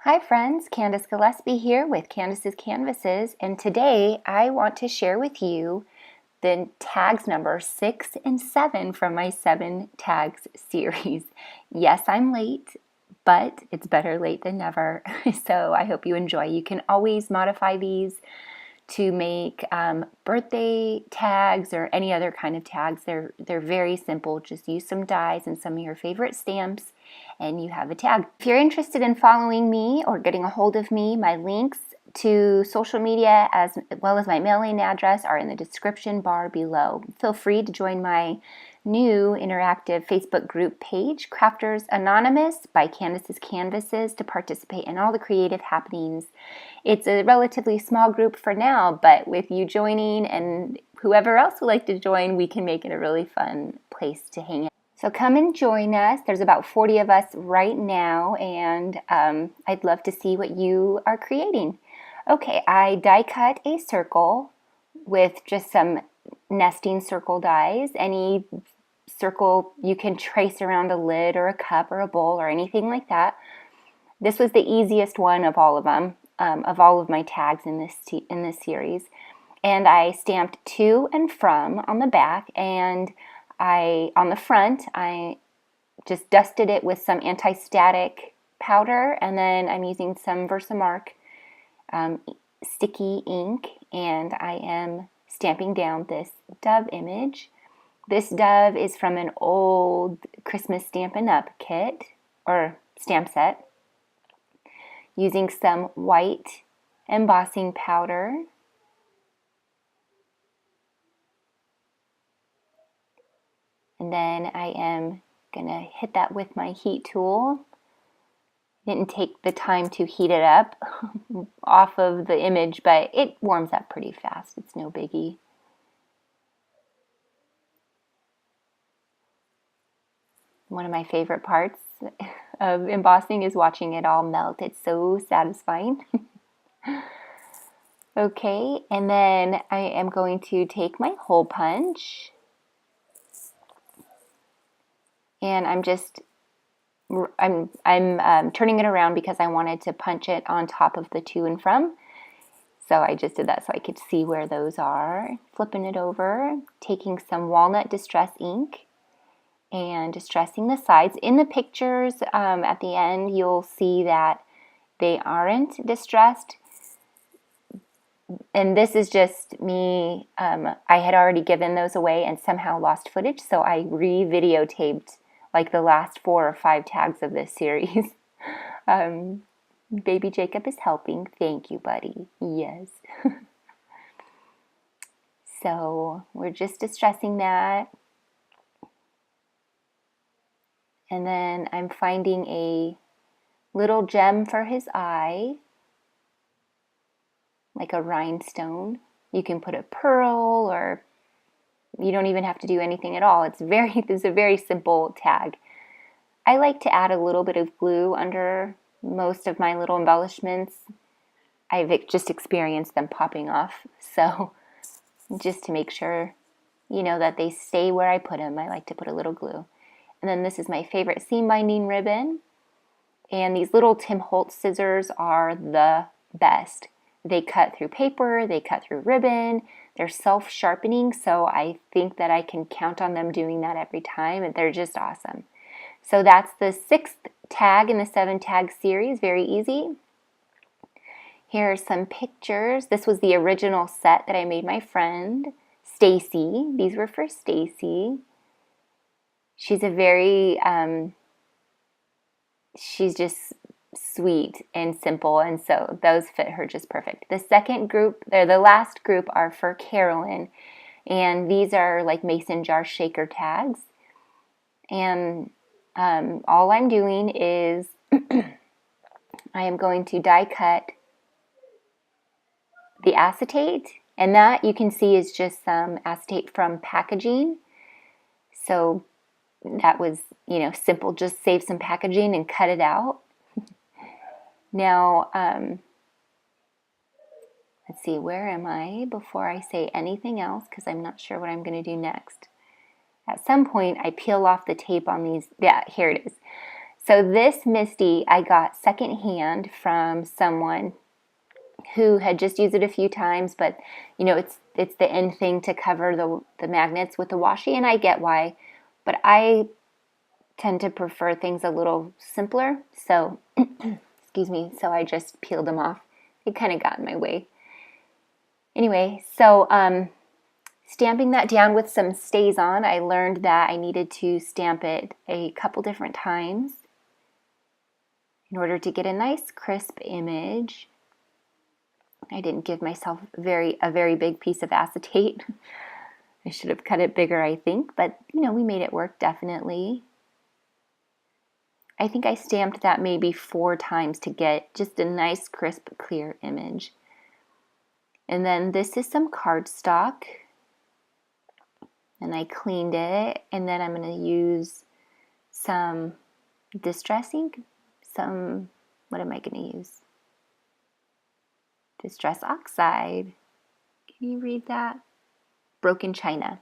Hi friends, Candace Gillespie here with Candace's Canvases, and today I want to share with you the tags number 6 and 7 from my 7 tags series. Yes, I'm late, but it's better late than never, so I hope you enjoy. You can always modify these to make birthday tags or any other kind of tags. They're very simple. Just use some dies and some of your favorite stamps and you have a tag. If you're interested in following me or getting a hold of me, my links to social media as well as my mailing address are in the description bar below. Feel free to join my new interactive Facebook group page, Crafters Anonymous by Candace's Canvases, to participate in all the creative happenings. It's a relatively small group for now, but with you joining and whoever else would like to join, we can make it a really fun place to hang out. So come and join us. There's about 40 of us right now, and I'd love to see what you are creating. Okay, I die cut a circle with just some nesting circle dies. Any circle you can trace around a lid or a cup or a bowl or anything like that. This was the easiest one of all of them, of all of my tags in this series. And I stamped to and from on the back, and on the front, I just dusted it with some anti-static powder, and then I'm using some Versamark sticky ink, and I am stamping down this dove image. This dove is from an old Christmas Stampin' Up kit, or stamp set, using some white embossing powder. And then I am going to hit that with my heat tool. Didn't take the time to heat it up off of the image, but it warms up pretty fast. It's no biggie. One of my favorite parts of embossing is watching it all melt. It's so satisfying. Okay, and then I am going to take my hole punch, and I'm turning it around because I wanted to punch it on top of the to and from. So I just did that so I could see where those are. Flipping it over, taking some walnut distress ink and distressing the sides. In the pictures at the end, you'll see that they aren't distressed. And this is just me. I had already given those away and somehow lost footage, so I re-videotaped like the last 4 or 5 tags of this series. Baby Jacob is helping. Thank you, buddy. Yes. So we're just distressing that. And then I'm finding a little gem for his eye, like a rhinestone. You can put a pearl, or you don't even have to do anything at all. This is a very simple tag. I like to add a little bit of glue under most of my little embellishments. I've just experienced them popping off. So just to make sure, that they stay where I put them, I like to put a little glue. And then this is my favorite seam binding ribbon. And these little Tim Holtz scissors are the best. They cut through paper, they cut through ribbon, they're self-sharpening, so I think that I can count on them doing that every time, and they're just awesome. So that's the 6th tag in the 7 tag series, very easy. Here are some pictures. This was the original set that I made my friend, Stacie. These were for Stacie. She's a very, she's just sweet and simple, and so those fit her just perfect. The second group, the last group, are for Carolyn, and these are like mason jar shaker tags. And all I'm doing is I am going to die cut the acetate, and that you can see is just some acetate from packaging. So that was, simple. Just save some packaging and cut it out. Now, let's see, where am I before I say anything else, because I'm not sure what I'm going to do next. At some point, I peel off the tape on these. Yeah, here it is. So this MISTI I got secondhand from someone who had just used it a few times, but you know, it's the end thing to cover the magnets with the washi, and I get why, but I tend to prefer things a little simpler. So, excuse me, so I just peeled them off. It kind of got in my way. Anyway, so stamping that down with some StazOn, I learned that I needed to stamp it a couple different times in order to get a nice crisp image. I didn't give myself a very big piece of acetate. I should have cut it bigger, I think, but you know, we made it work definitely. I think I stamped that maybe 4 times to get just a nice, crisp, clear image. And then this is some cardstock, and I cleaned it, and then I'm going to use some Distress ink, what am I going to use? Distress Oxide. Can you read that? Broken China.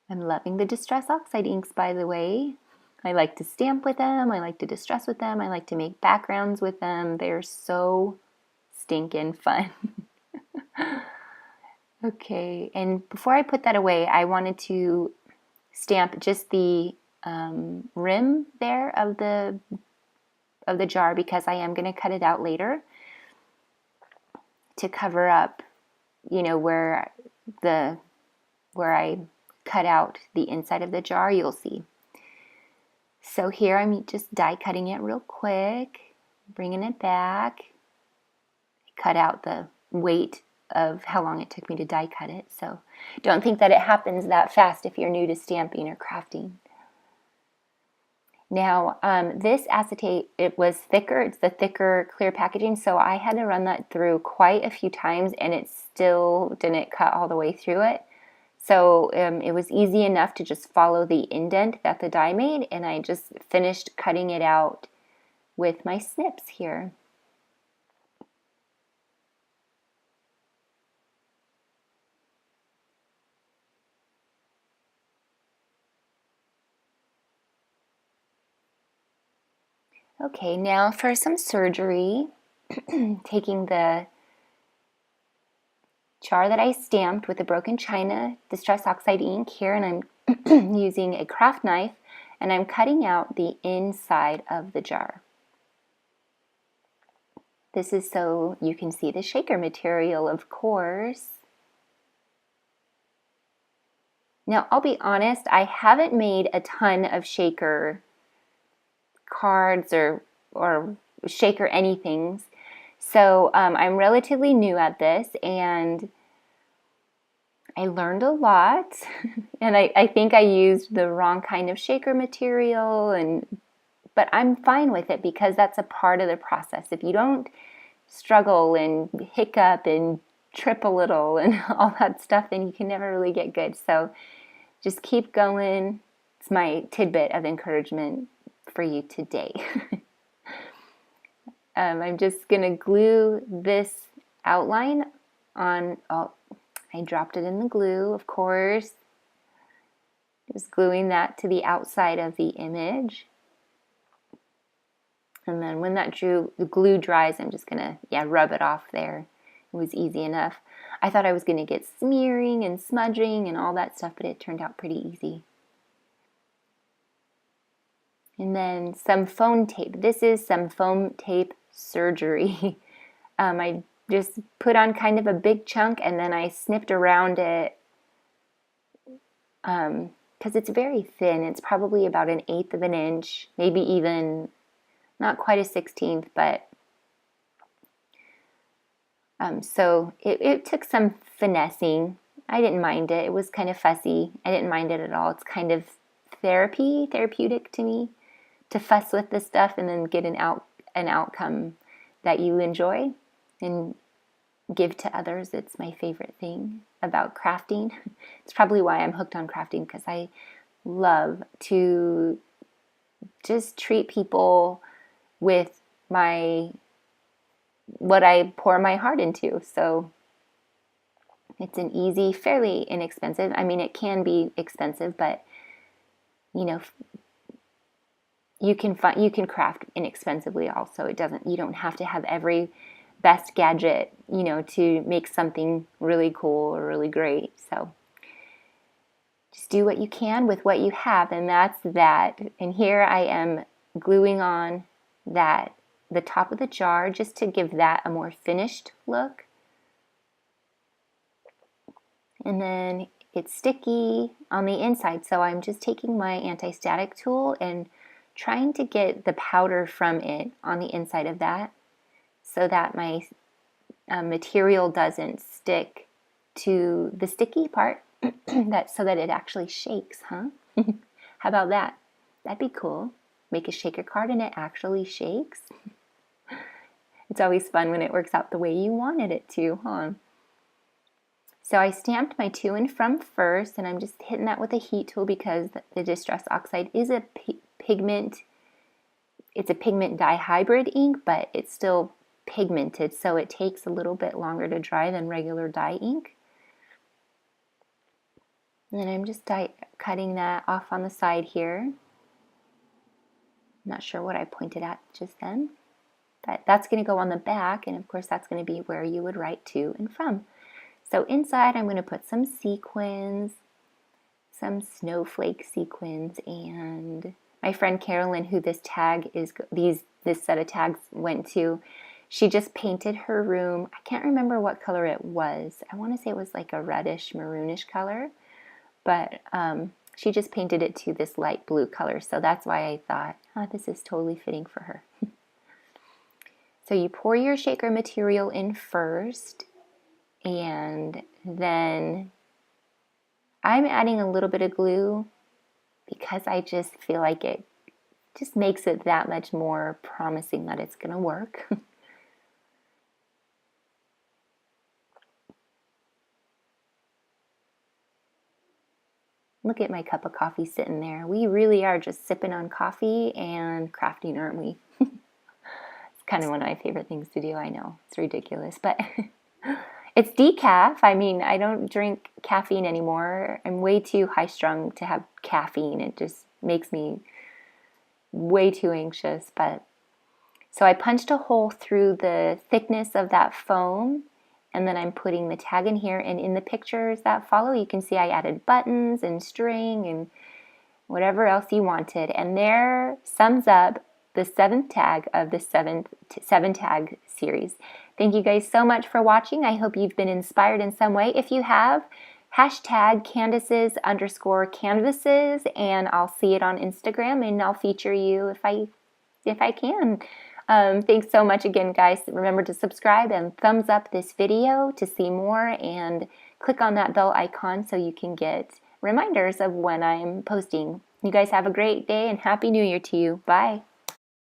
I'm loving the Distress Oxide inks, by the way. I like to stamp with them, I like to distress with them, I like to make backgrounds with them. They're so stinking fun. Okay, and before I put that away, I wanted to stamp just the rim there of the jar, because I am going to cut it out later to cover up, you know, where I cut out the inside of the jar. You'll see. So here I'm just die cutting it real quick, bringing it back. I cut out the weight of how long it took me to die cut it, so don't think that it happens that fast if you're new to stamping or crafting. Now this acetate, it was thicker, it's the thicker clear packaging, so I had to run that through quite a few times and it still didn't cut all the way through it. So it was easy enough to just follow the indent that the die made, and I just finished cutting it out with my snips here. Okay, now for some surgery, taking the jar that I stamped with the Broken China Distress Oxide ink here, and I'm using a craft knife, and I'm cutting out the inside of the jar. This is so you can see the shaker material, of course. Now, I'll be honest, I haven't made a ton of shaker cards or shaker anythings. So I'm relatively new at this, and I learned a lot. And I think I used the wrong kind of shaker material, but I'm fine with it because that's a part of the process. If you don't struggle and hiccup and trip a little and all that stuff, then you can never really get good. So just keep going. It's my tidbit of encouragement for you today. I'm just going to glue this outline on, oh, I dropped it in the glue, of course. Just gluing that to the outside of the image. And then when the glue dries, I'm just going to, rub it off there. It was easy enough. I thought I was going to get smearing and smudging and all that stuff, but it turned out pretty easy. And then some foam tape. This is some foam tape surgery. I just put on kind of a big chunk, and then I snipped around it because it's very thin. It's probably about 1/8 of an inch, maybe even not quite a 1/16, but so it took some finessing. I didn't mind it. It was kind of fussy. I didn't mind it at all. It's kind of therapeutic to me to fuss with this stuff and then get an outcome that you enjoy and give to others. It's my favorite thing about crafting. It's probably why I'm hooked on crafting, because I love to just treat people with what I pour my heart into. So it's an easy, fairly inexpensive. I mean, it can be expensive, but you know, you can craft inexpensively also. You don't have to have every best gadget, to make something really cool or really great. So just do what you can with what you have, and that's that. And here I am gluing on the top of the jar just to give that a more finished look. And then it's sticky on the inside, so I'm just taking my anti-static tool and trying to get the powder from it on the inside of that so that my material doesn't stick to the sticky part, so that it actually shakes, huh? How about that? That'd be cool. Make a shaker card and it actually shakes. It's always fun when it works out the way you wanted it to, huh? So I stamped my to and from first, and I'm just hitting that with a heat tool because the Distress Oxide is a pigment. It's a pigment dye hybrid ink, but it's still pigmented, so it takes a little bit longer to dry than regular dye ink. And then I'm just cutting that off on the side here. I'm not sure what I pointed at just then, but that's going to go on the back, and of course that's going to be where you would write to and from. So inside I'm going to put some sequins, some snowflake sequins, and my friend Carolyn, who this set of tags went to, she just painted her room. I can't remember what color it was. I want to say it was like a reddish maroonish color, but she just painted it to this light blue color, so that's why I thought, this is totally fitting for her. So you pour your shaker material in first, and then I'm adding a little bit of glue because I just feel like it just makes it that much more promising that it's going to work. Look at my cup of coffee sitting there. We really are just sipping on coffee and crafting, aren't we? It's kind of one of my favorite things to do. I know, it's ridiculous, but it's decaf. I mean, I don't drink caffeine anymore. I'm way too high-strung to have caffeine. It just makes me way too anxious. But so I punched a hole through the thickness of that foam, and then I'm putting the tag in here. And in the pictures that follow, you can see I added buttons and string and whatever else you wanted. And there sums up the 7th tag of the 7 tag series. Thank you guys so much for watching. I hope you've been inspired in some way. If you have, hashtag Candaces_canvases, and I'll see it on Instagram, and I'll feature you if I can. Thanks so much again, guys. Remember to subscribe and thumbs up this video to see more, and click on that bell icon so you can get reminders of when I'm posting. You guys have a great day, and Happy New Year to you. Bye.